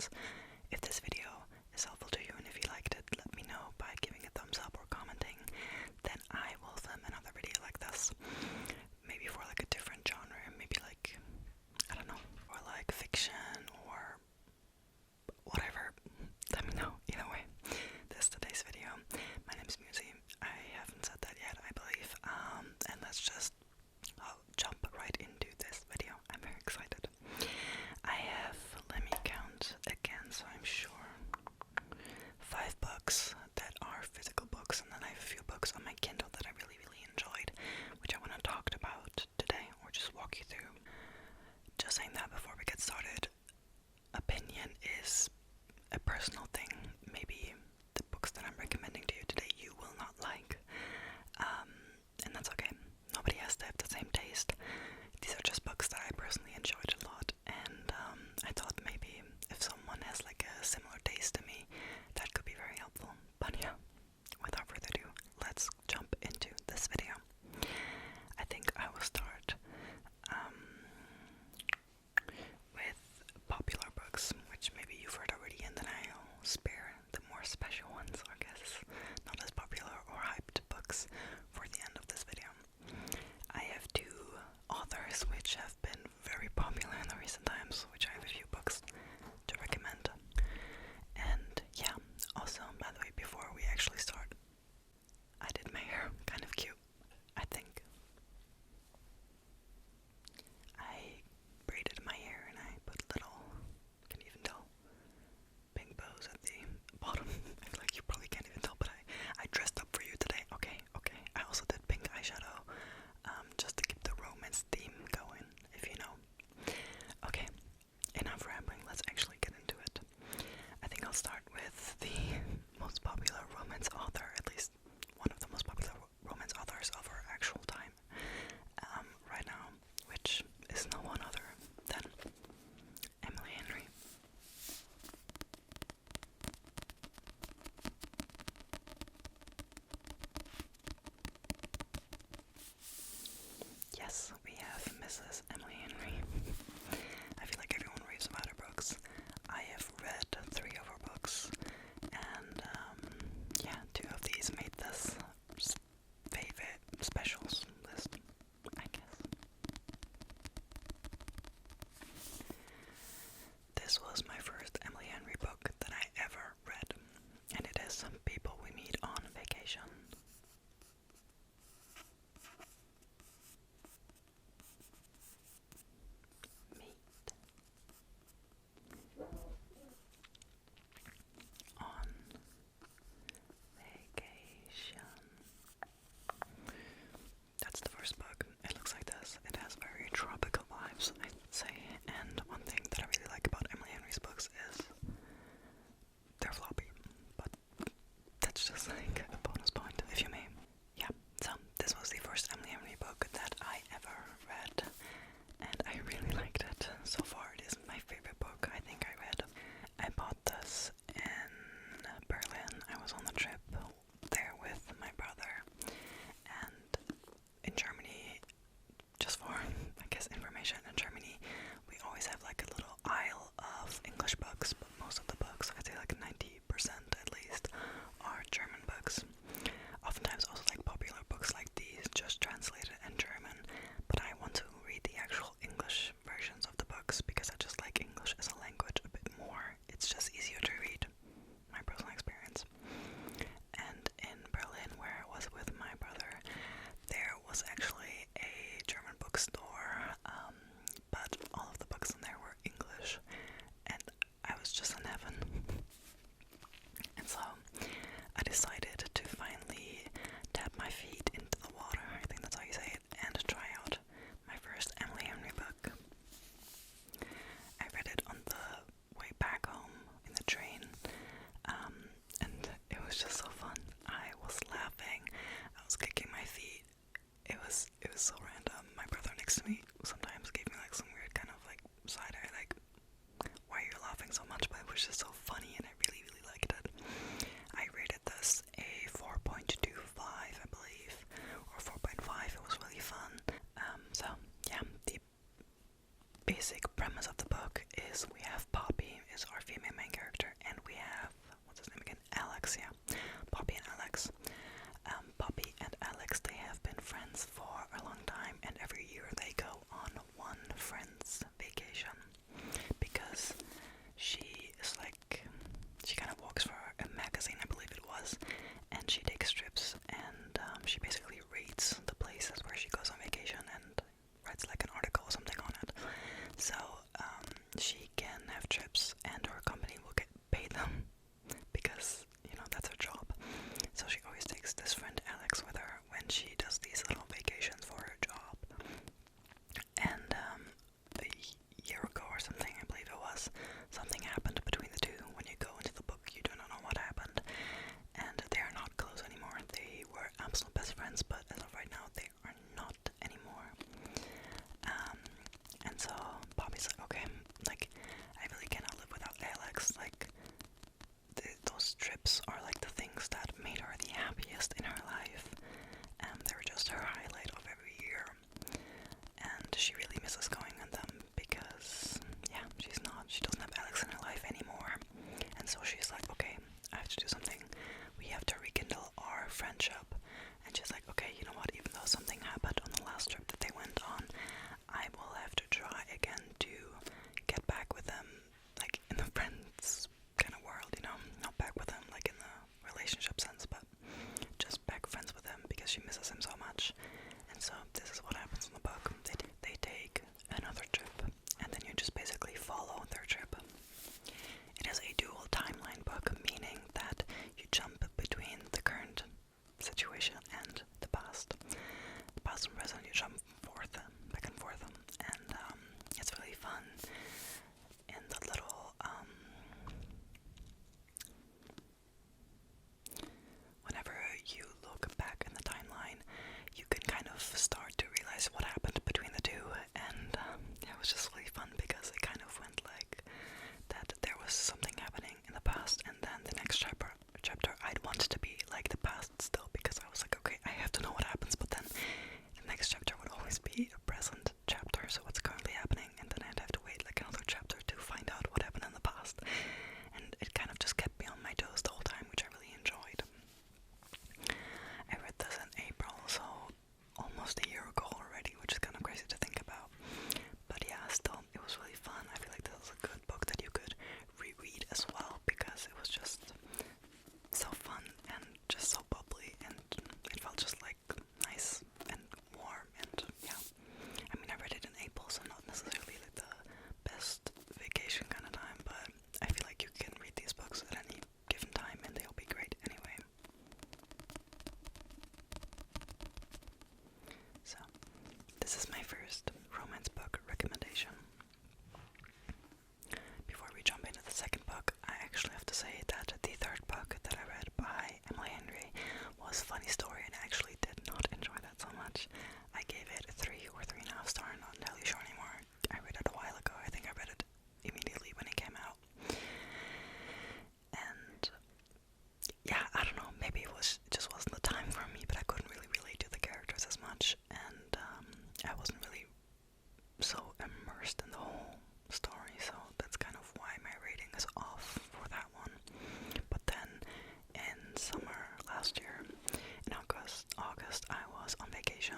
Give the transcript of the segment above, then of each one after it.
thoughts. If this video is helpful to you and if you liked it, let me know by giving a thumbs up or commenting. Then I will film another video like this. Maybe for like a different genre, maybe like, I don't know, or like fiction or whatever. Let me know. Either way, this is today's video. My name's Musi. I haven't said that yet, I believe. And let's just jump right into this video. I'm very excited. I have, let me count again so I'm sure, 5 books that are physical books, and then I have a few books on my Kindle that I really enjoyed, which I want to talk about today, or just walk you through. Just saying that before we get started, opinion is a personal thing. Maybe the books that I'm recommending to you today you will not like, and that's okay. Nobody has to have the same taste. These are just books that I personally enjoyed a lot, and I thought maybe if someone has like a similar taste to me, that could be very helpful. But yeah, without further ado, let's jump into this video. I think I will start with popular books, which maybe you've heard already, and then I'll spare the more special ones, or I guess not as popular or hyped books, for the end of this video. I have 2 authors which have been very popular in the recent times, which I have a few books to recommend. And yeah, also, by the way, before we actually start, I did my hair kind of cute, I think. I braided my hair and I put little, you can even tell, pink bows at the bottom. I feel like you probably can't even tell, but I dressed up for you today. Okay. I also did pink eyeshadow, just to keep the romance theme going, if you know. Okay, enough rambling, let's actually get into it. I think I'll start with the most popular romance author, at least one of the most popular romance authors of our actual time right now, which is no one other than Emily Henry. Yes, we have Mrs. Emily Henry. I feel like everyone raves about her books. I have read 3 of her books, and yeah, 2 of these made this favorite specials list, I guess. This was my first Emily Henry book that I ever read, and it is People We Meet on Vacation. On vacation. That's the first book. It looks like this. It has very tropical vibes, I'd say. And one thing that I really like about Emily Henry's books is they're floppy, but that's just like a bonus point, if you may. Yeah, so this was the first Emily Henry book that I ever read, and I really liked it. So far, it is my favorite book I think I read. I bought this in Berlin. I was on the trip there with my brother, and in Germany, just for, I guess, information, in Germany, we always have like a little aisle of English books, but most of the books, I'd say like 90% at least, are German books. Oftentimes also like popular books like these, just translated in German, but I want to read the actual English versions of the books because I just like English as a language a bit more. It's just easier to read, my personal experience. And in Berlin, where I was with my brother, there was actually a German bookstore, but all of the books in there were English, and I was just in heaven. And so I decided to finally tap my feet into the water, I think that's how you say it, and try out my first Emily Henry book. I read it on the way back home in the train, and it was just so fun. I was laughing, I was kicking my feet. It was so random. My brother next to me sometimes gave me like some weird kind of like side eye, like, why are you laughing so much? But it was just so funny, and I really liked it. I rated this a 4.25, I believe, or 4.5. It was really fun. So yeah, the basic premise of the book is we have Poppy, is our female trips, and her company will pay them because, you know, that's her job. So she always takes this friend Alex with her when she does these little vacations for her job. And a year ago or something, I believe it was, something happened between the two. When you go into the book, you do not know what happened, and they are not close anymore. They were absolute best friends, but as of right now, they are not anymore. And so Poppy's like, okay, like, I really cannot live without Alex. Like, those trips are like the things that made her the happiest in her life. They were just her highlight of every year. And she really misses going on them because, yeah, she doesn't have Alex in her life anymore. And so she's like, okay, I have to do something. We have to rekindle our friendship. And she's like, okay, you know what, even though something happened on the last trip that they went on, I will have to try again to get back with them, like in the friends kind of world, you know, not back with them like in the relationship sense, but just back friends with him because she misses him so much. And so this is what happens in the book. They take another trip, and then you just basically follow their trip. It is a dual timeline book, meaning that you jump between the current situation and the past. The past and present, you jump back and forth, and it's really fun. In the little, whenever you look back in the timeline, you can kind of start to realize what happened between the two, and it was just really fun because it kind of went like that there was something happening in the past, and then the next chapter I'd want to be like the past still, because I was like, okay, I have to know what happens, but then the next chapter would always be a present chapter, so what's currently happening, and then I'd have to wait like another chapter to find out what happened in the past, and it kind of just kept me on my toes the whole time, which I really enjoyed. I read this in April, so almost a year ago already, which is kind of crazy to think about. But yeah, still, it was really fun. I feel like this was a good book that you could reread as well, because it was just so fun and just so bubbly, and it felt just like nice and warm, and yeah. I mean, I read it in April, so not necessarily like the best vacation kind of time, but I feel like you can read these books at any given time and they'll be great anyway. So, this is my first romance book recommendation. Before we jump into the second book, I actually have to say that the third book that I read by Emily Henry was Funny Story, and I actually did not enjoy that so much. I gave it 3 or 3.5 stars, not entirely sure anymore. I read it a while ago. I think I read it immediately when it came out. And yeah, I don't know, maybe it just wasn't the time for me, but I couldn't really relate to the characters as much, and I wasn't really so immersed in the whole story, so that's kind of why my rating is off for that one. But then in summer last year, in August, I was on vacation,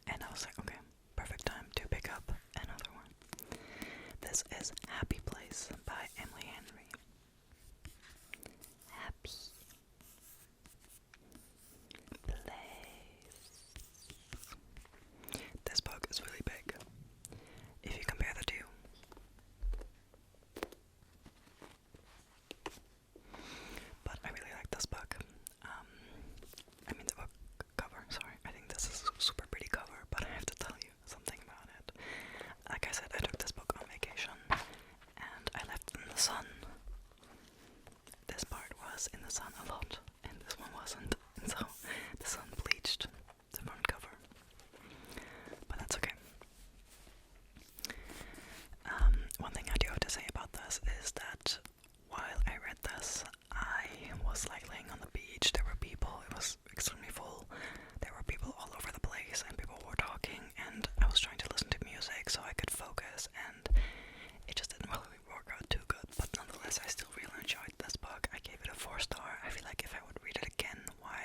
and I was like, okay, perfect time to pick up another one. This is Happy Place by Emily Henry. Happy Place. This book is really big. If you compare the two, but I really like this book. I mean the book cover, sorry. I think this is a super pretty cover, but I have to tell you something about it. Like I said, I took this book on vacation, and I left it in the sun. This part was in the sun a lot, and this one wasn't, and so the sun bleached the front cover. But that's okay. One thing I do have to say about this is that while I read this, I was like laying on the beach. There were people, it was extremely full. There were people all over the place, and people were talking, and I was trying to listen to music so I could focus, and it just didn't really work out too good. But nonetheless, I still really enjoyed this book. I gave it a 4 star. I feel like if I would read it again while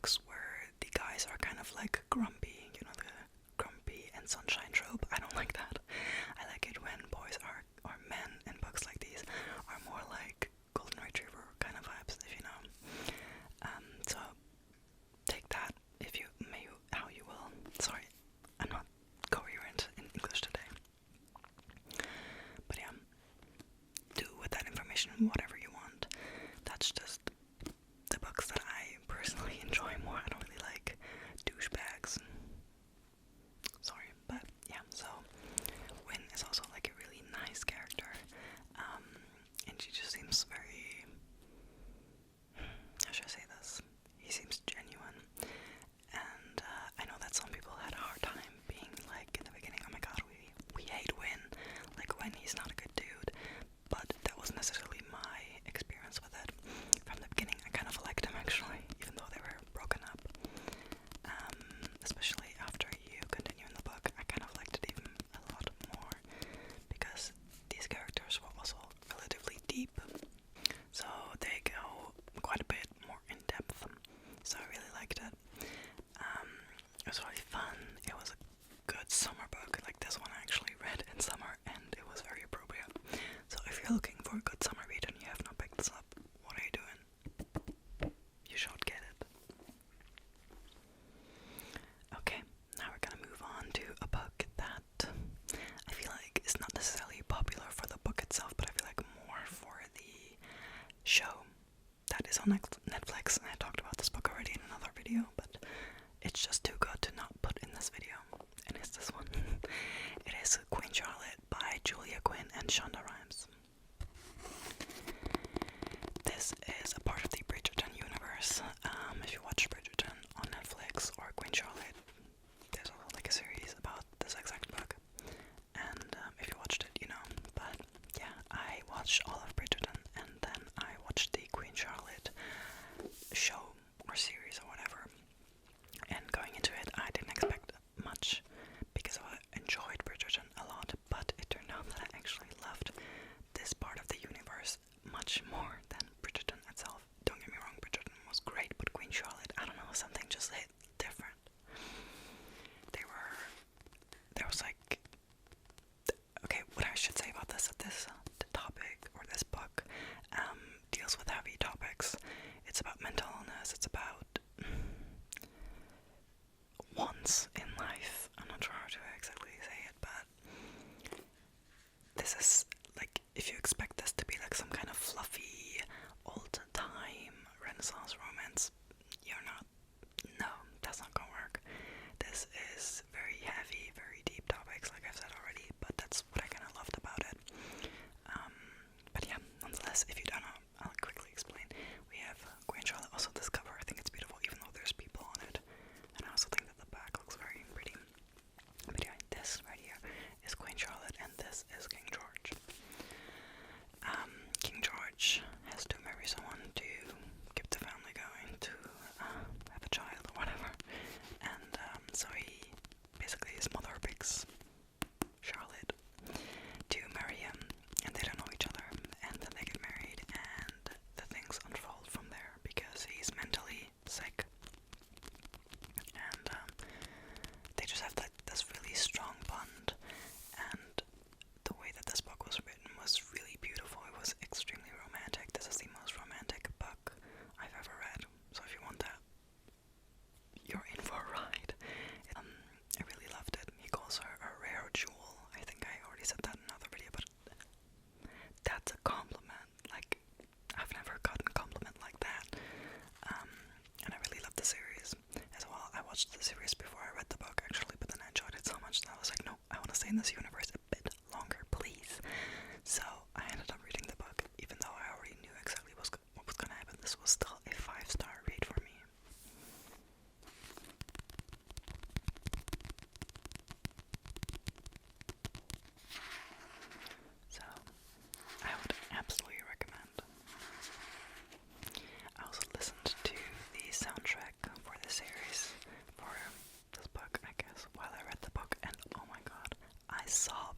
books where the guys are kind of like grumpy, you know, the grumpy and sunshine trope. I don't like that. I like it when boys are, or men in books like these, are more like golden retriever kind of vibes, if you know. So take that if you may, how you will. Sorry, I'm not coherent in English today. But yeah, do with that information whatever you want. That's just the books that I personally enjoy more. I don't really like douchebags. Sorry, but yeah, so Win is also like a really nice character. And she just seems very, how should I say this? He seems genuine. And I know that some people had a hard time being like in the beginning, oh my god, we hate Win. Like Win, he's not a good dude. But that wasn't necessarily my experience with it. From the beginning, I kind of liked him actually, even though they were broken up. Especially after you continue in the book, I kind of liked it even a lot more because these characters were also relatively deep. So they go quite a bit more in depth. So I really liked it. It was really fun. It was a good summer book. Like this one I actually read in summer and it was very appropriate. So if you're looking for a good summer read and you have not picked this up, what are you doing? You should get it. Okay, now we're gonna move on to a book that I feel like is not necessarily popular for the book itself, but I feel like more for the show that is on Netflix. And I talked about this book already in another video, but it's just too good to not put in this video, and it's this one. It is Queen Charlotte by Julia Quinn and Shonda Rhimes. This is a part of the Bridgerton universe. If you watch Bridgerton on Netflix or Queen Charlotte, there's also like a series about this exact book. And if you watched it, you know. But yeah, I watched all of Bridgerton and then I watched the Queen Charlotte show or series or whatever. And going into it, I didn't expect much because I enjoyed Bridgerton a lot, but it turned out that I actually loved this part of the universe much more than Bridgerton itself. Don't get me wrong, Bridgerton was great, but Queen Charlotte, I don't know, something just hit different. There was like, okay, what I should say about this, that this topic, or this book, deals with heavy topics. It's about mental illness, it's about wants in life. I'm not sure how to exactly say it, but this is like, if you expect this to be like some kind of fluffy, old-time Renaissance romance, you're not. No, that's not gonna work. This is very heavy, very deep topics, like I've said already, but that's what I kind of loved about it. But yeah, nonetheless, if you don't know, I'll quickly explain. We have Queen Charlotte. Also, this cover, I think it's beautiful, even though there's people on it. And I also think that the back looks very pretty. But yeah, this right here is Queen Charlotte, and this is King George. King George has to marry someone to keep the family going, to have a child or whatever. And so he, basically his mother picks Charlotte to marry him, and they don't know each other, and then they get married, and the things unfold from there because he's mentally sick. And they just have this really strong bond, and the way that this book was written was really beautiful. It was extremely romantic. This is the most romantic book I've ever read, so if you want that, you're in for a ride. I really loved it. He calls her a rare jewel. I think I already said that in another video, but that's a compliment. Like, I've never gotten a compliment like that. And I really loved the series as well. I watched the series before I read the book actually, but then I enjoyed it so much that I was like, no, I want to stay in this universe a bit longer, please. So I ended up reading the book, even though I already knew exactly what was going to happen. This was still a 5-star read for me. So I would absolutely recommend. I also listened to the soundtrack for the series, for this book, I guess, while I read the book, and oh my god, I sobbed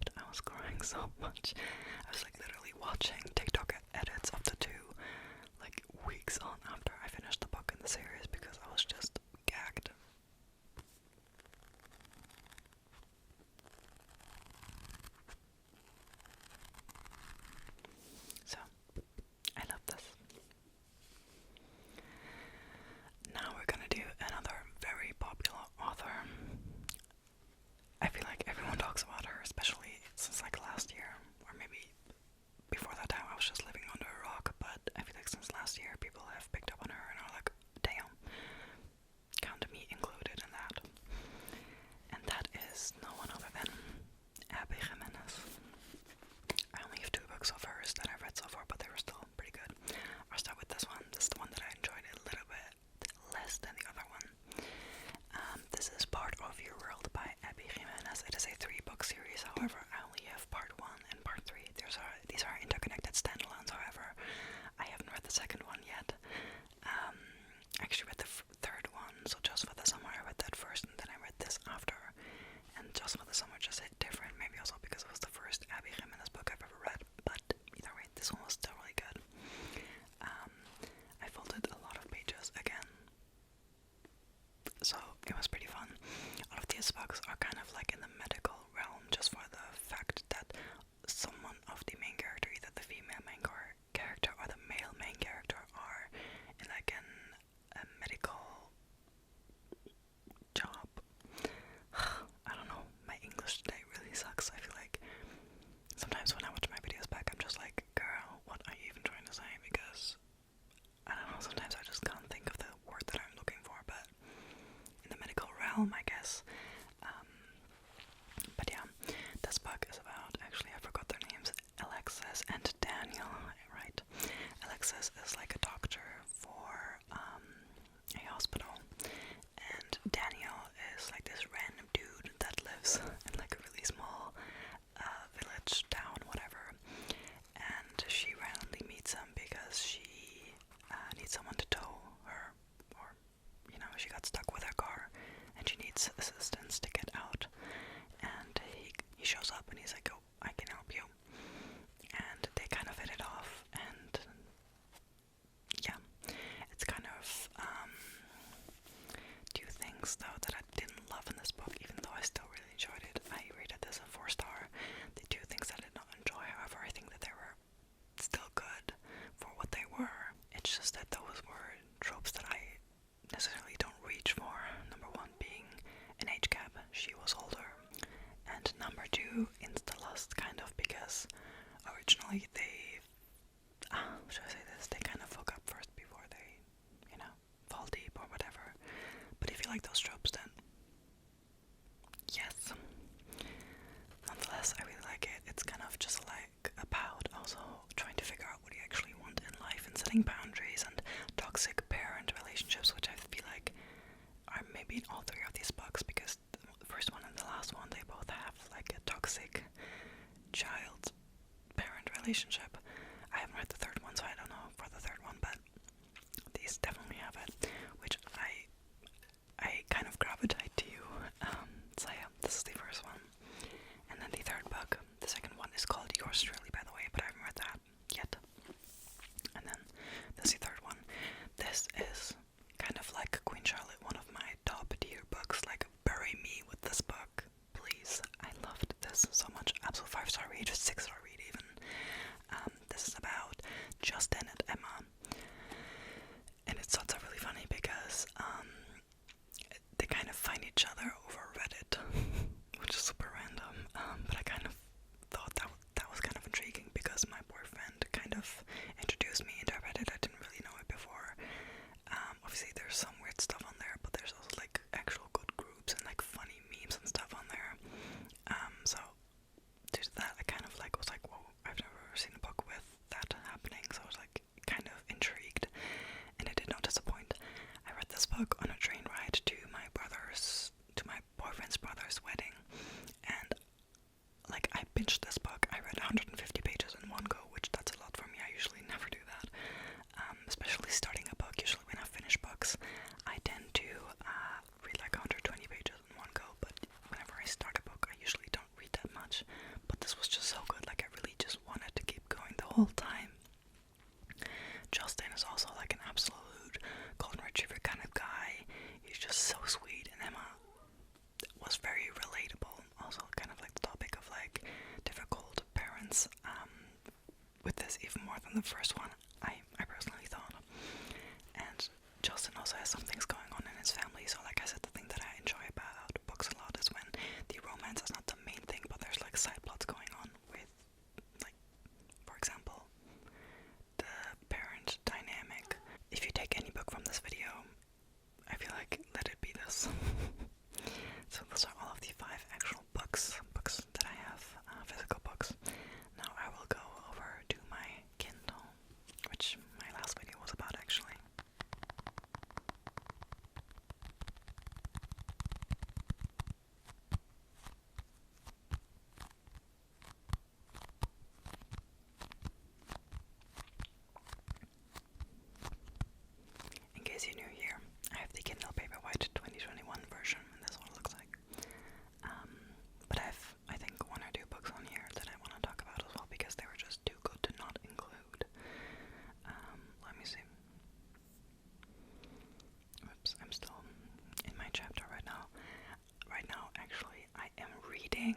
it was pretty fun. All of these books are kind of like in the medical realm, just for the fact that someone of the main character, either the female main character or the male main character, are in like a medical job. I don't know, my English today really sucks. I feel like sometimes when I watch my videos back, I'm just like, girl, what are you even trying to say? Because I don't know, sometimes I just can't think of the word that I'm looking for, but in the medical realm, I guess. But yeah, this book is about, actually I forgot their names, Alexis and Daniel, right? Alexis is like a doctor for a hospital, and Daniel is like this random dude that lives in like a really small village, town, whatever, and she randomly meets him because she needs someone to tow her, or, you know, she got stuck with her car and she needs assistance to get out, and he shows up and he's like, oh, I can help you, and they kind of hit it off, and yeah, it's kind of two things though that I didn't love in this book, even though I still really enjoyed it. I rated this a 4-star. The two things I did not enjoy, however, I think that they were still good for what they were. It's just that those were tropes that I necessarily don't reach for. Number one being an age gap, she was older, and number two, insta-lust, kind of, because originally they, should I say this, they kind of hook up first before they, you know, fall deep or whatever. But if you like those tropes, then yes. Nonetheless, I really like it. It's kind of just like about also trying to figure out what you actually want in life and setting boundaries and toxic parent relationships, which I feel like are maybe in all three of these books, because the first one and the last one, they both have like a toxic child-parent relationship. I haven't read the third one, so I don't know for the third one, but these definitely have it, which I kind of gravitate to. So yeah, this is the first one. And then the third book, the second one, is called Yours Truly, by the way, but I haven't read that yet. And then this is the third one. This is kind of like Queen Charlotte, one of my top tier books. Like, bury me with this book, please. I loved this so much. Absolute 5-star read, 6-star read even. This is about Justin and Emma, and it's also really funny because they kind of find each other over Reddit, which is super random, but I kind of thought that was kind of intriguing because my boyfriend kind of introduced me into Reddit. I didn't really know it before. Obviously there's some weird stuff on there, but there's also like actual good groups and like funny memes and stuff on there. So due to that, I kind of like was like, whoa, I've never seen a book with that happening, so I was like kind of intrigued, and it did not disappoint. I read this book on a train ride to my boyfriend's brother's wedding, and like I binged this book. I read 150 pages in one go, which that's a lot for me. I usually never do that, especially starting a book. Usually when I finish books, I tend to read like 120 pages in one go, but whenever I start a book, I usually don't read that much. But this was just so good, like I really just wanted to keep going the whole time. Justin is also like an absolute golden retriever kind of guy. He's just so sweet, and Emma was very relatable. Also kind of like the topic of like difficult parents, with this even more than the first one, I personally thought. And Justin also has some things going on in his family, so like I said, the thing that I enjoy about books a lot is when the romance is not the main thing, but there's like side plots going on with, like, for example, the parent dynamic. If you take any book from this video, I feel like let it be this. So those are all of the 5 actual books that I have, physical books. Now I will go over to my Kindle. right now, actually. I am reading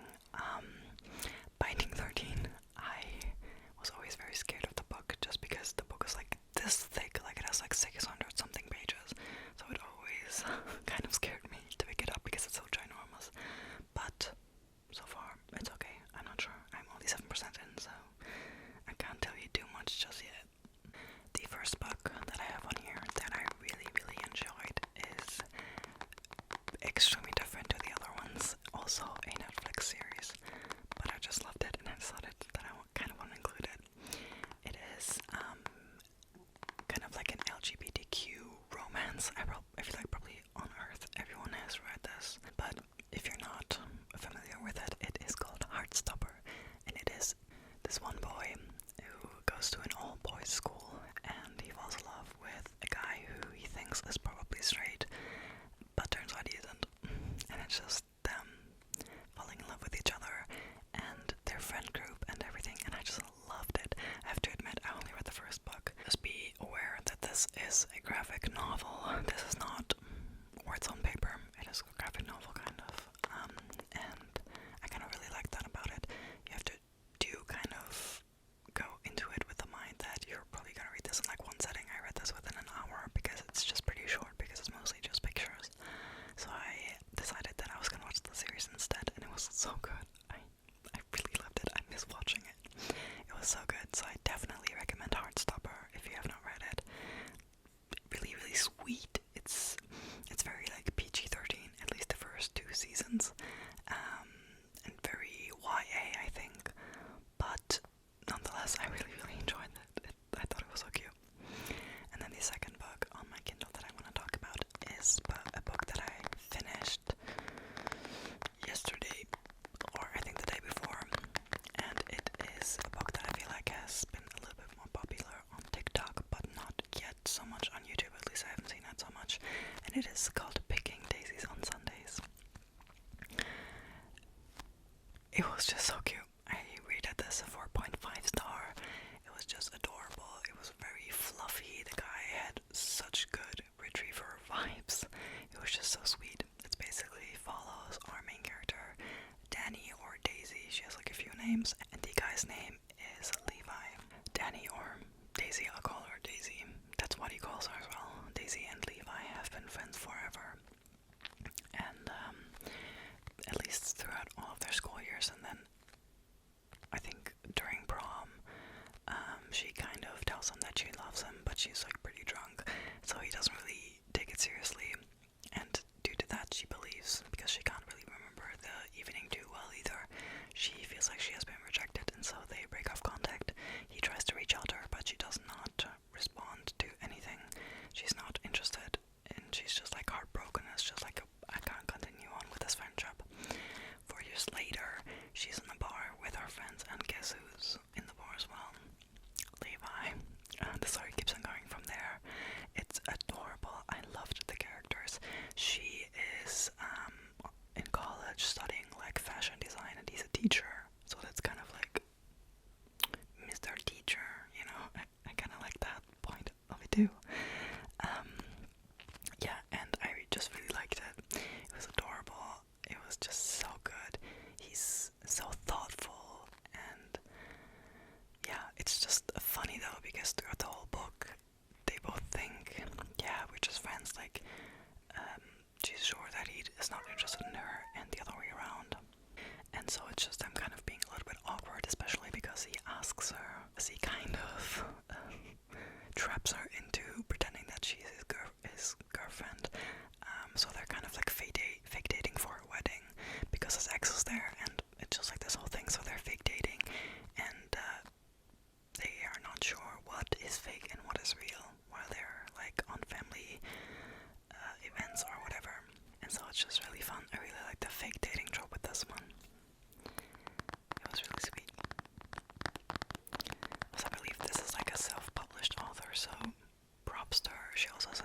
Binding 13. I was always very scared of the book just because the book is like this thick, like it has like 600 something pages. So it always kind of scared me to pick it up because it's so ginormous. But so far, it's okay. I'm not sure. I'm only 7% in, so I can't tell you too much just yet. The first book that I have on here that I really, really enjoyed is extremely different to the other ones. Also a Netflix series, but I just loved it and I decided that I kind of want to include it. It is kind of like an LGBTQ romance. I feel like probably on Earth everyone has read this, but if you're not familiar with it, it is called Heartstopper, and it is this one boy who goes to an all-boys school and he falls in love with a guy who he thinks is probably straight, but turns out he isn't. And it's just them falling in love with each other and their friend group and everything, and I just loved it. I have to admit, I only read the first book. Just be aware that this is a graphic novel. This is not words on paper. It is a graphic novel, kind of. And I kind of really like that about it. You have to kind of go into it with the mind that you're probably gonna read this in like one setting. I read this within an hour because it's just pretty short, because it's mostly just pictures. So I decided that I was gonna watch the series instead, and it was so good. I really loved it. I miss watching it. It was so good, so I definitely recommend Heartstopper if you have not read it. Really, really sweet. It's very like PG-13, at least the first 2 seasons, and very YA, I think. But nonetheless, I really, really enjoyed it. I thought it was so cute. And then the second book on my Kindle that I want to talk about is a book that I finished yesterday, or I think the day before, and it is a book that I feel like has been a little bit more popular on TikTok, but not yet so much on YouTube. At least I haven't seen it so much, and it is called Picking Daisies on Sundays. It was just so cute. I rated this a 4.5 star. It was just adorable. It was very fluffy. The guy had such good retriever vibes. It was just so sweet. It basically follows our main character, Danny or Daisy. She has like a few names, and the guy's name is Levi. Danny or Daisy, I'll call her Daisy. That's what he calls her as well. Daisy and Levi have been friends forever. And at least throughout all of their school years, and then I think during prom, she kind of tells him that she loves him, but she's like pretty drunk, so he doesn't really take it seriously, and due to that she believes, because she can't really remember the evening too well either, she feels like she has been rejected, and so they break off contact. He tries to reach out to her, but she does not respond to anything. She's not interested, and she's just like heartbroken. It's just like I can't continue on with this friendship. 4 years later, she's in a bar with her friends, and guess who's in the bar as well? Levi. The story keeps on going from there. It's adorable. I loved the characters. She is in college studying like fashion design, and he's a teacher, so that's kind of like Mr. Teacher, you know. I kind of like that point of it too. Yeah, and I just really liked it. It was adorable. It was just so good. He's so thoughtful, and yeah, it's just funny though, because throughout the whole book, they both think, yeah, we're just friends. Like, she's sure that he is not interested in her, and the other way around. And so it's just them kind of being a little bit awkward, especially because he asks her, as he kind of traps her into pretending that she's his girlfriend. So they're kind of like fake dating for her wedding, because his ex is there, and it's just like this whole thing. So they're fake dating, and they are not sure what is fake and what is real while they're like on family events or whatever. And so it's just really fun. I really like the fake dating trope with this one. It was really sweet. So I believe this is like a self-published author, so props to her. She also has